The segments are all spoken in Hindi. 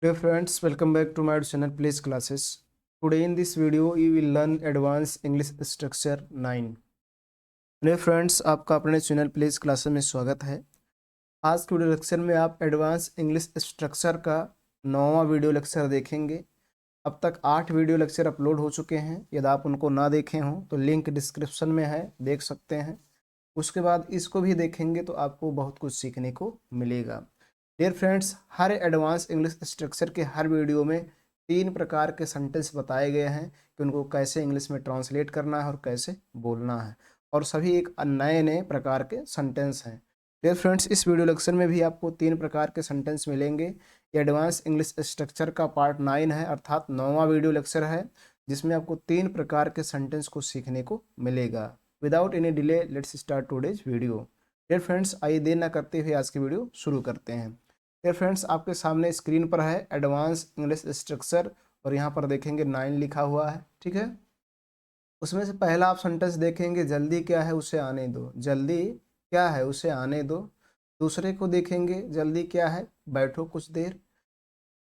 Dear friends, welcome back to my channel Place Classes. Today in this video you will learn Advanced English Structure 9. Dear friends, आपका अपने चैनल प्लेस क्लासेस में स्वागत है। आज के वीडियो लेक्चर में आप एडवांस इंग्लिश स्ट्रक्चर का 9वां वीडियो लेक्चर देखेंगे। अब तक 8 वीडियो लेक्चर अपलोड हो चुके हैं। यदि आप उनको ना देखे हों तो लिंक डिस्क्रिप्शन में है, देख सकते हैं। उसके बाद इसको भी देखेंगे तो आपको बहुत कुछ सीखने को मिलेगा। डियर फ्रेंड्स, हर एडवांस इंग्लिश स्ट्रक्चर के हर वीडियो में 3 प्रकार के सेंटेंस बताए गए हैं कि उनको कैसे इंग्लिश में ट्रांसलेट करना है और कैसे बोलना है, और सभी एक नए नए प्रकार के सेंटेंस हैं। डियर फ्रेंड्स, इस वीडियो लेक्चर में भी आपको 3 प्रकार के सेंटेंस मिलेंगे। ये एडवांस इंग्लिश स्ट्रक्चर का पार्ट 9 है, अर्थात 9वां वीडियो लेक्चर है, जिसमें आपको 3 प्रकार के सेंटेंस को सीखने को मिलेगा। Without any delay let's start today's video. Dear friends, आइए देर न करते हुए आज की वीडियो शुरू करते हैं। डियर फ्रेंड्स, आपके सामने स्क्रीन पर है एडवांस इंग्लिश स्ट्रक्चर, और यहाँ पर देखेंगे 9 लिखा हुआ है, ठीक है। उसमें से पहला आप सेंटेंस देखेंगे, जल्दी क्या है उसे आने दो। जल्दी क्या है उसे आने दो। दूसरे को देखेंगे, जल्दी क्या है बैठो कुछ देर।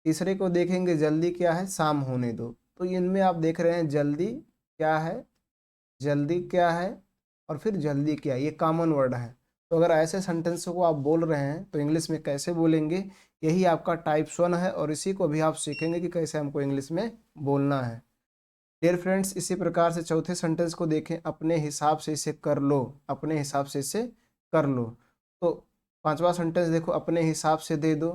तीसरे को देखेंगे, जल्दी क्या है शाम होने दो। तो इनमें आप देख रहे हैं जल्दी क्या है, जल्दी क्या है और फिर जल्दी क्या है, ये कॉमन वर्ड है। तो अगर ऐसे सेंटेंसों को आप बोल रहे हैं तो इंग्लिश में कैसे बोलेंगे, यही आपका टाइप्स 1 है, और इसी को भी आप सीखेंगे कि कैसे हमको इंग्लिश में बोलना है। डियर फ्रेंड्स, इसी प्रकार से चौथे सेंटेंस को देखें, अपने हिसाब से इसे कर लो। अपने हिसाब से इसे कर लो। तो पांचवा सेंटेंस देखो, अपने हिसाब से दे दो,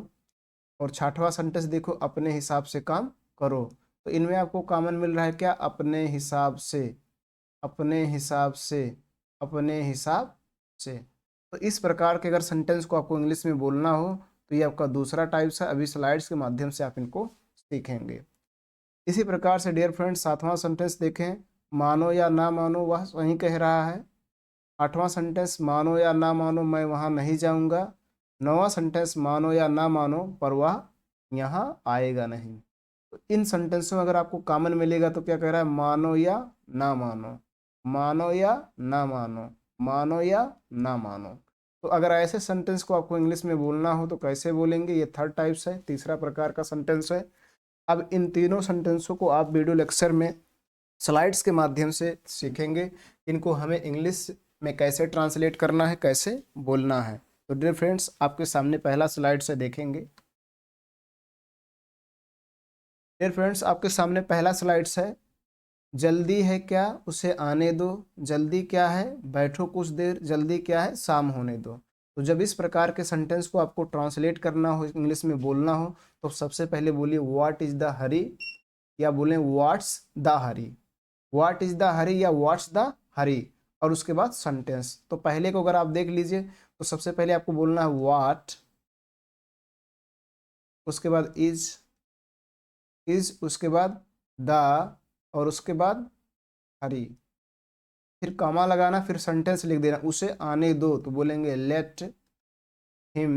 और छठवां सेंटेंस देखो, अपने हिसाब से काम करो। तो इनमें आपको कॉमन मिल रहा है क्या, अपने हिसाब से, अपने हिसाब से, अपने हिसाब से। तो इस प्रकार के अगर सेंटेंस को आपको इंग्लिश में बोलना हो तो ये आपका दूसरा टाइप्स है। अभी स्लाइड्स के माध्यम से आप इनको सीखेंगे। इसी प्रकार से डियर फ्रेंड्स, 7वां सेंटेंस देखें, मानो या ना मानो वह वहीं कह रहा है। 8वां सेंटेंस, मानो या ना मानो मैं वहाँ नहीं जाऊँगा। 9वां सेंटेंस, मानो या ना मानो पर वह यहाँ आएगा नहीं। तो इन सेंटेंसों में अगर आपको कॉमन मिलेगा तो क्या कह रहा है, मानो या ना मानो, मानो या ना मानो, मानो या ना मानो। तो अगर ऐसे सेंटेंस को आपको इंग्लिश में बोलना हो तो कैसे बोलेंगे, ये थर्ड टाइप्स है, तीसरा प्रकार का सेंटेंस है। अब इन तीनों सेंटेंसों को आप वीडियो लेक्चर में स्लाइड्स के माध्यम से सीखेंगे। इनको हमें इंग्लिश में कैसे ट्रांसलेट करना है, कैसे बोलना है। तो डियर फ्रेंड्स, आपके सामने पहला स्लाइड से देखेंगे। डियर फ्रेंड्स, आपके सामने पहला स्लाइड्स है, जल्दी है क्या उसे आने दो। जल्दी क्या है बैठो कुछ देर। जल्दी क्या है शाम होने दो। तो जब इस प्रकार के सेंटेंस को आपको ट्रांसलेट करना हो, इंग्लिश में बोलना हो, तो सबसे पहले बोलिए व्हाट इज द हरी, या बोलें what's the hurry. What is the hurry या व्हाट्स द हरी, और उसके बाद सेंटेंस। तो पहले को अगर आप देख लीजिए तो सबसे पहले आपको बोलना है व्हाट, उसके बाद इज उसके बाद द, और उसके बाद हरी, फिर कॉमा लगाना, फिर सेंटेंस लिख देना, उसे आने दो। तो बोलेंगे लेट हिम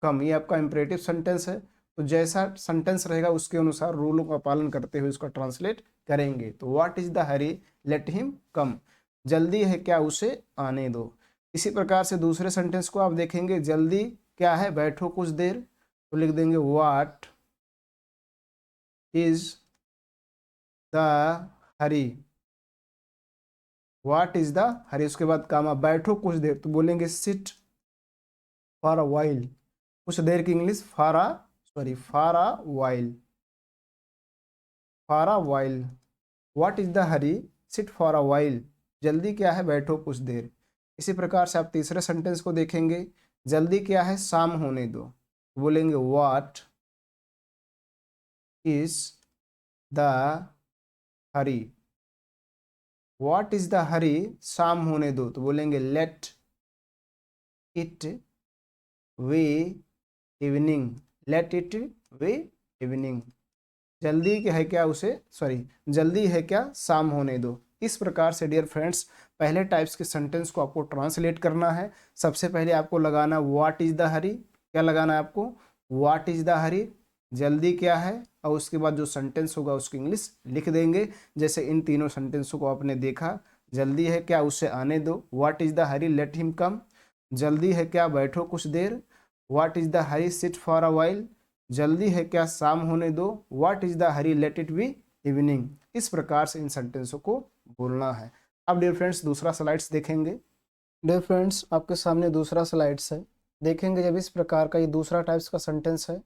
कम। ये आपका इंपरेटिव सेंटेंस है। तो जैसा सेंटेंस रहेगा उसके अनुसार रूलों का पालन करते हुए इसका ट्रांसलेट करेंगे। तो what is the hurry, let him come. जल्दी है क्या उसे आने दो। इसी प्रकार से दूसरे सेंटेंस को आप देखेंगे, जल्दी क्या है बैठो कुछ देर। तो लिख देंगे what is the hurry, what is the hurry, उसके बाद कामा बैठो कुछ देर। तो बोलेंगे सिट फॉर अ वाइल। कुछ देर की English for a while, for a while. What is the hurry, sit for a while. जल्दी क्या है बैठो कुछ देर। इसी प्रकार से आप तीसरे सेंटेंस को देखेंगे, जल्दी क्या है शाम होने दो। बोलेंगे what is the hurry, what is the hurry शाम होने दो। तो बोलेंगे let it be evening, let it be evening. जल्दी है क्या उसे, जल्दी है क्या शाम होने दो। इस प्रकार से डियर फ्रेंड्स, पहले टाइप्स के सेंटेंस को आपको ट्रांसलेट करना है। सबसे पहले आपको लगाना व्हाट इज द हरी। क्या लगाना है आपको, व्हाट इज द हरी, जल्दी क्या है, और उसके बाद जो सेंटेंस होगा उसकी इंग्लिश लिख देंगे। जैसे इन तीनों सेंटेंसों को आपने देखा, जल्दी है क्या उसे आने दो, what is the hurry let him come. जल्दी है क्या बैठो कुछ देर, what is the hurry sit for a while. जल्दी है क्या, शाम होने दो। What is the hurry, let it be evening. इस प्रकार से इन सेंटेंसों को बोलना है। अब डियर फ्रेंड्स दूसरा स्लाइड्स देखेंगे। डियर फ्रेंड्स आपके सामने दूसरा स्लाइड्स है। देखेंगे जब इस प्रकार का ये दूसरा टाइप्स का सेंटेंस है,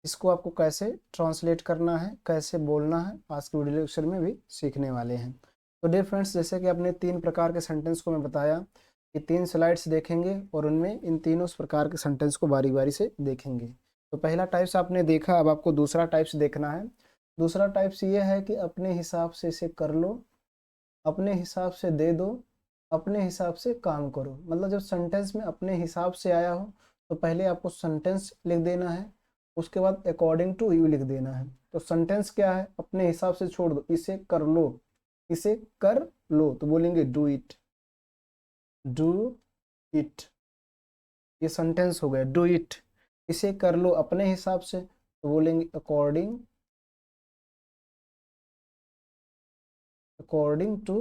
इसको आपको कैसे ट्रांसलेट करना है, कैसे बोलना है, आज के वीडियो लेक्चर में भी सीखने वाले हैं। तो डियर फ्रेंड्स जैसे कि आपने 3 प्रकार के सेंटेंस को मैं बताया, ये 3 स्लाइड्स देखेंगे और उनमें इन तीनों प्रकार के सेंटेंस को बारी बारी से देखेंगे। तो पहला टाइप्स आपने देखा, अब आपको दूसरा टाइप्स देखना है। दूसरा टाइप्स ये है कि अपने हिसाब से इसे कर लो, अपने हिसाब से दे दो, अपने हिसाब से काम करो। मतलब जब सेंटेंस में अपने हिसाब से आया हो तो पहले आपको सेंटेंस लिख देना है, उसके बाद अकॉर्डिंग टू यू लिख देना है। तो सेंटेंस क्या है, अपने हिसाब से छोड़ दो, इसे कर लो, इसे कर लो, तो बोलेंगे डू इट, डू इट। ये सेंटेंस हो गया डू इट। इसे कर लो अपने हिसाब से तो बोलेंगे according, according to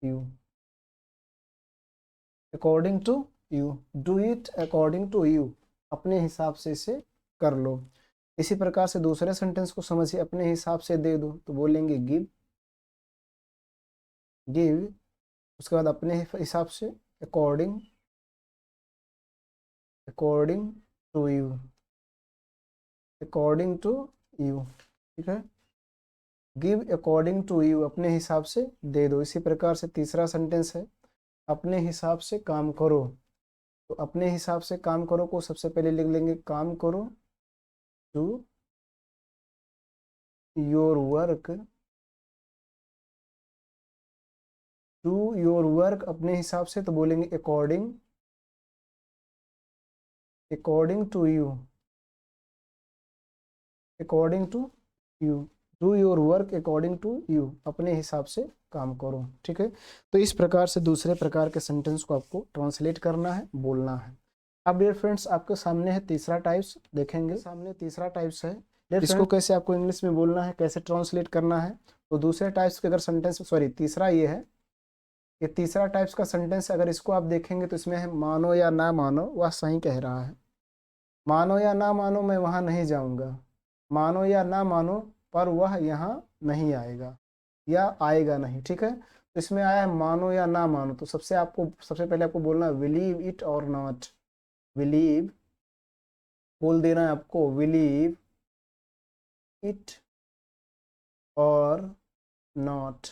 you, according to you. Do it according to you, अपने हिसाब से इसे कर लो। इसी प्रकार से दूसरे सेंटेंस को समझिए, अपने हिसाब से दे दो तो बोलेंगे गिव, गिव। उसके बाद अपने हिसाब से according, according to you, according to you. ठीक है, गिव अकॉर्डिंग टू यू, अपने हिसाब से दे दो। इसी प्रकार से तीसरा सेंटेंस है अपने हिसाब से काम करो। तो अपने हिसाब से काम करो को सबसे पहले लिख लेंगे काम करो, to your work, to your work अपने हिसाब से तो बोलेंगे according, according to you, according to you. Do your work according to you, अपने हिसाब से काम करो। ठीक है, तो इस प्रकार से दूसरे प्रकार के सेंटेंस को आपको ट्रांसलेट करना है, बोलना है। अब डियर फ्रेंड्स आपके सामने है तीसरा टाइप्स, देखेंगे सामने तीसरा टाइप्स है। इसको कैसे आपको इंग्लिश में बोलना है, कैसे ट्रांसलेट करना है। तो दूसरे टाइप्स के अगर सेंटेंस, सॉरी तीसरा ये है, ये तीसरा टाइप्स का सेंटेंस अगर इसको आप देखेंगे तो इसमें है मानो या ना मानो वह सही कह रहा है। मानो या ना मानो मैं वहां नहीं जाऊंगा, मानो या ना मानो पर वह यहाँ नहीं आएगा या आएगा नहीं। ठीक है, तो इसमें आया है मानो या ना मानो, तो सबसे पहले आपको बोलना है बिलीव इट और नॉट। बिलीव बोल देना है आपको, बिलीव इट और नॉट,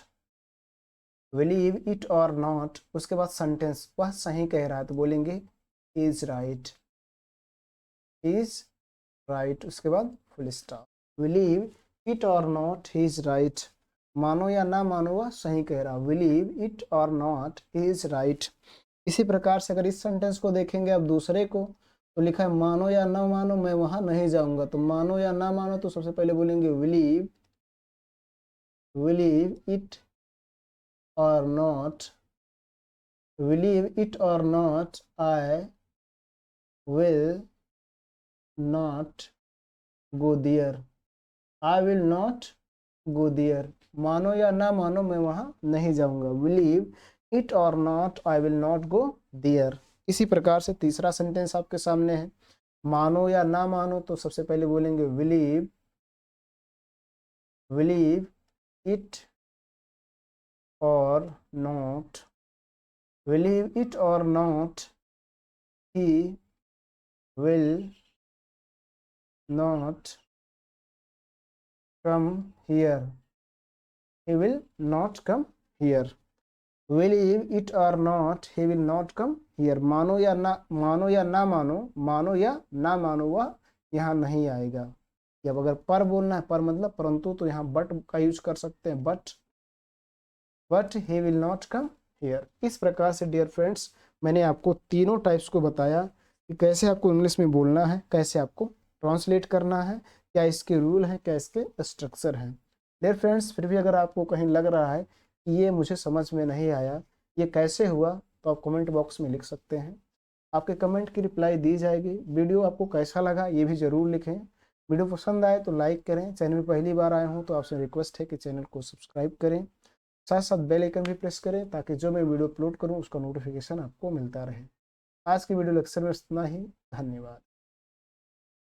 बिलीव इट और नॉट। उसके बाद सेंटेंस वह सही कह रहा है तो बोलेंगे इज राइट, इज राइट। उसके बाद फुल स्टॉप। बिलीव इट और नॉट ही इज राइट, मानो या ना मानो वह सही कह रहा, बिलीव इट और नॉट ही इज राइट। इसी प्रकार से अगर इस सेंटेंस को देखेंगे अब दूसरे को, तो लिखा है मानो या ना मानो मैं वहां नहीं जाऊंगा। तो मानो या ना मानो तो सबसे पहले बोलेंगे बिलीव, बिलीव इट और नॉट, बिलीव इट और not I will not go there, I will not go there. मानो या ना मानो मैं वहां नहीं जाऊंगा, बिलीव इट और not I will not go there. इसी प्रकार से तीसरा सेंटेंस आपके सामने है, मानो या ना मानो तो सबसे पहले बोलेंगे बिलीव, बिलीव इट और नॉट, बिलीव इट और not he will not come here, he will not come here। believe it or not he will not come here। मानो या ना मानो या ना मानो, मानो या ना मानो वह यहाँ नहीं आएगा। या अगर पर बोलना है, पर मतलब परंतु, तो यहाँ बट का यूज कर सकते हैं, but he will not come here। इस प्रकार से डियर फ्रेंड्स मैंने आपको तीनों टाइप्स को बताया कि कैसे आपको इंग्लिश में बोलना है, कैसे आपको ट्रांसलेट करना है, क्या इसके रूल हैं, क्या इसके स्ट्रक्चर हैं। डियर फ्रेंड्स फिर भी अगर आपको कहीं लग रहा है कि ये मुझे समझ में नहीं आया, ये कैसे हुआ, तो आप कमेंट बॉक्स में लिख सकते हैं, आपके कमेंट की रिप्लाई दी जाएगी। वीडियो आपको कैसा लगा ये भी ज़रूर लिखें। वीडियो पसंद आए तो लाइक करें, चैनल में पहली बार आए हों तो आपसे रिक्वेस्ट है कि चैनल को सब्सक्राइब करें, साथ साथ बेल आइकन भी प्रेस करें ताकि जो मैं वीडियो अपलोड करूं उसका नोटिफिकेशन आपको मिलता रहे। आज की वीडियो लेक्चर में इतना ही, धन्यवाद।